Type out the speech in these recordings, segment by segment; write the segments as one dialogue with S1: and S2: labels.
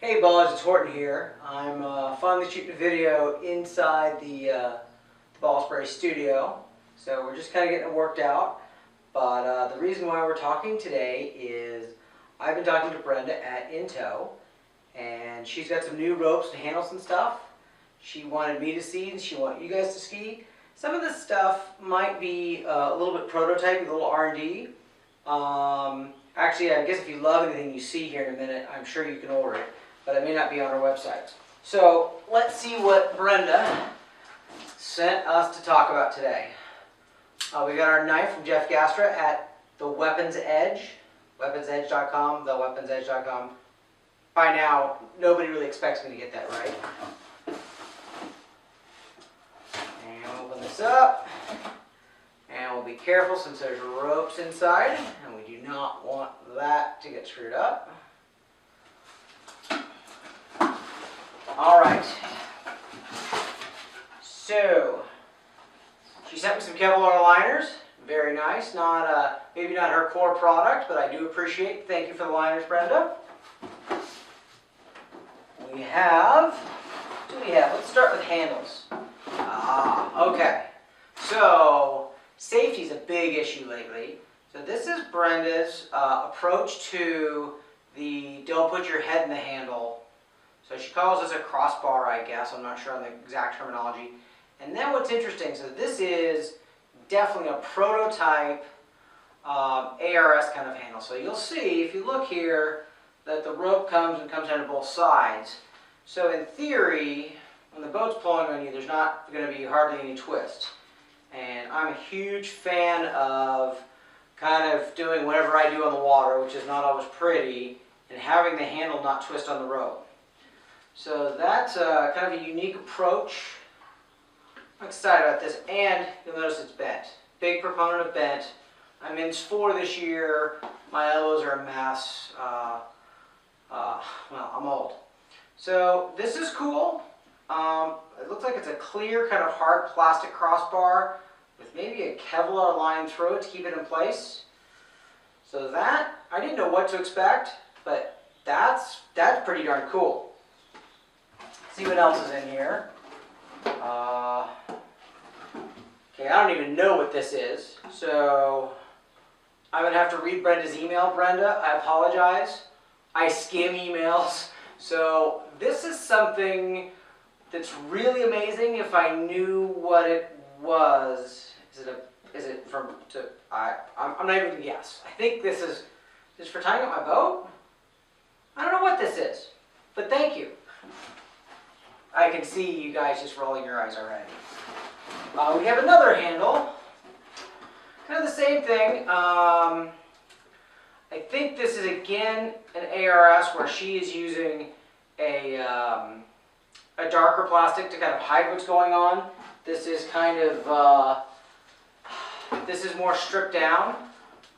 S1: Hey Buzz, it's Horton here. I'm finally shooting a video inside the Ball Spray studio. So we're just kind of getting it worked out. But the reason why we're talking today is I've been talking to Brenda at Into, and she's got some new ropes and handles and stuff. She wanted me to see and she wanted you guys to ski. Some of this stuff might be a little bit prototype, a little R&D. Actually, I guess if you love anything you see here in a minute, I'm sure you can order it. But it may not be on our website. So let's see what Brenda sent us to talk about today. We got our knife from Jeff Gastra at The Weapons Edge, weaponsedge.com, theweaponsedge.com. By now, nobody really expects me to get that right. And open this up. And we'll be careful since there's ropes inside, and we do not want that to get screwed up. All right, so she sent me some Kevlar liners, very nice, maybe not her core product, but I do appreciate it. Thank you for the liners, Brenda. What do we have? Let's start with handles. Okay, so safety is a big issue lately. So this is Brenda's approach to the don't put your head in the handle. So she calls this a crossbar, I guess. I'm not sure on the exact terminology. And then what's interesting, so this is definitely a prototype ARS kind of handle. So you'll see, if you look here, that the rope comes down to both sides. So in theory, when the boat's pulling on you, there's not going to be hardly any twist. And I'm a huge fan of kind of doing whatever I do on the water, which is not always pretty, and having the handle not twist on the rope. So that's kind of a unique approach. I'm excited about this, and you'll notice it's bent. Big proponent of bent. I'm in 4 this year. My elbows are a mess. Well, I'm old. So this is cool. It looks like it's a clear kind of hard plastic crossbar with maybe a Kevlar line through it to keep it in place. So that, I didn't know what to expect, but that's pretty darn cool. See what else is in here. Okay, I don't even know what this is, so I'm going to have to read Brenda's email. Brenda, I apologize. I skim emails. So this is something that's really amazing if I knew what it was. I'm not even going to guess. I think this is for tying up my boat? I don't know what this is, but thank you. I can see you guys just rolling your eyes already. We have another handle. Kind of the same thing. I think this is again an ARS where she is using a darker plastic to kind of hide what's going on. This is kind of, this is more stripped down.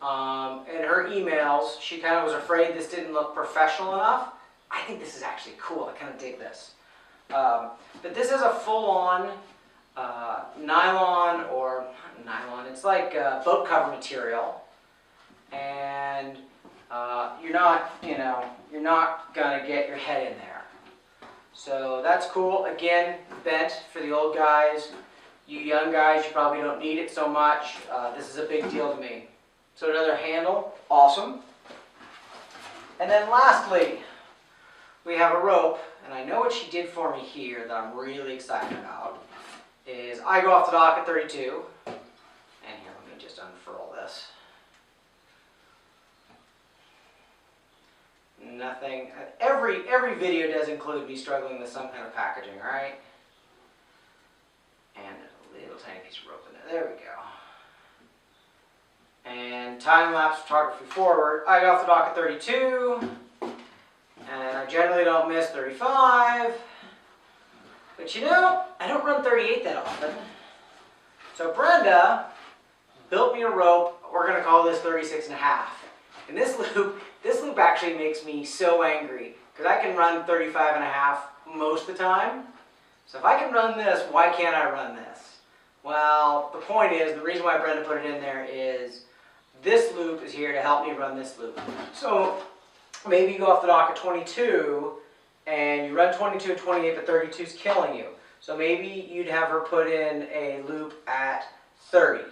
S1: In her emails, she kind of was afraid this didn't look professional enough. I think this is actually cool. I kind of dig this. But this is a full-on nylon, or not nylon, it's like boat cover material, and you're not gonna get your head in there. So that's cool. Again, bent for the old guys. You young guys, you probably don't need it so much. This is a big deal to me. So another handle, awesome. And then lastly, we have a rope. And I know what she did for me here that I'm really excited about is I go off the dock at 32. And here, let me just unfurl this. Nothing. Every video does include me struggling with some kind of packaging, all right? And a little tiny piece of rope in there. There we go. And time-lapse photography forward. I go off the dock at 32. And I generally don't miss 35. But you know, I don't run 38 that often. So Brenda built me a rope. We're going to call this 36 and a half. And this loop actually makes me so angry because I can run 35 and a half most of the time. So if I can run this, why can't I run this? Well, the point is, the reason why Brenda put it in there is this loop is here to help me run this loop. So maybe you go off the dock at 22 and you run 22 and 28, but 32 is killing you. So maybe you'd have her put in a loop at 30.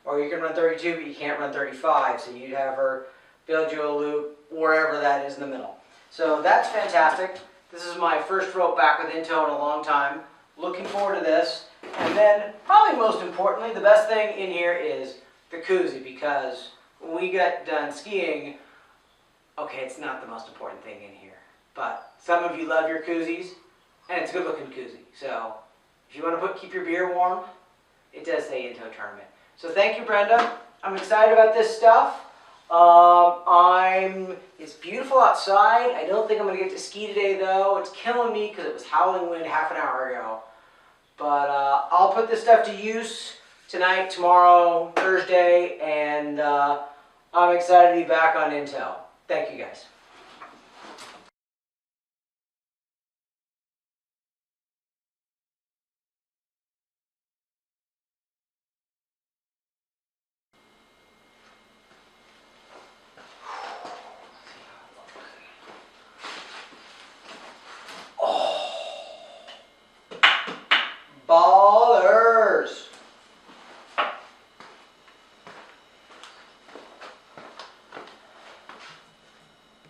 S1: Or you can run 32, but you can't run 35. So you'd have her build you a loop wherever that is in the middle. So that's fantastic. This is my first rope back with Into in a long time. Looking forward to this. And then, probably most importantly, the best thing in here is the koozie, because when we get done skiing, okay, it's not the most important thing in here, but some of you love your koozies, and it's a good looking koozie. So if you want to keep your beer warm, it does say Into Tournament. So thank you, Brenda. I'm excited about this stuff. It's beautiful outside. I don't think I'm going to get to ski today, though. It's killing me because it was howling wind half an hour ago. But I'll put this stuff to use tonight, tomorrow, Thursday, and I'm excited to be back on Intel. Thank you, guys.